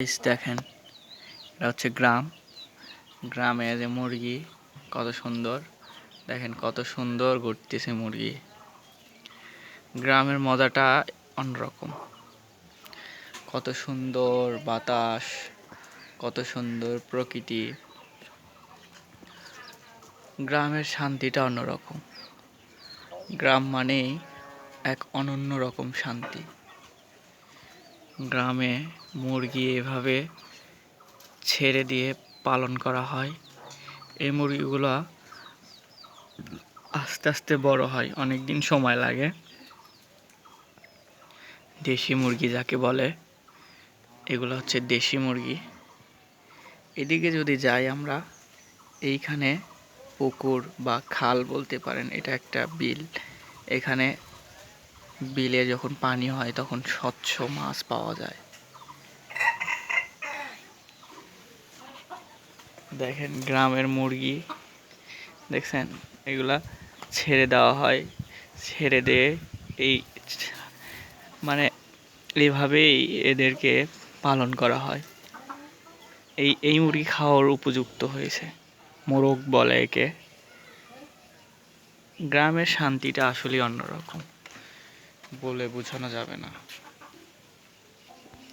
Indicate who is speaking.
Speaker 1: দেখেন, এটা হচ্ছে গ্রাম। গ্রামে যে মুরগি কত সুন্দর, দেখেন কত সুন্দর ঘুরতেছে মুরগি। গ্রামের মজাটা অন্যরকম। কত সুন্দর বাতাস, কত সুন্দর প্রকৃতি। গ্রামের শান্তিটা অন্যরকম। গ্রাম মানেই এক অনন্য রকম শান্তি। গ্রামে মুরগি এভাবে ছেড়ে দিয়ে পালন করা হয়। এই মুরগিগুলো আস্তে আস্তে বড় হয়, অনেক দিন সময় লাগে। দেশি মুরগি যাকে বলে, এগুলো হচ্ছে দেশি মুরগি। এদিকে যদি যাই আমরা, এইখানে পুকুর বা খাল বলতে পারেন, এটা একটা বিল। এখানে বিলে যখন পানি হয় তখন স্বচ্ছ মাছ পাওয়া যায়। দেখেন গ্রামের মুরগি, দেখছেন এগুলা ছেড়ে দেওয়া হয়। ছেড়ে দিয়ে এই মানে এইভাবেই এদেরকে পালন করা হয়। এই মুরগি খাওয়ার উপযুক্ত হয়েছে, মোরগ বলে একে। গ্রামের শান্তিটা আসলে অন্যরকম, বলে বোঝানো যাবে না।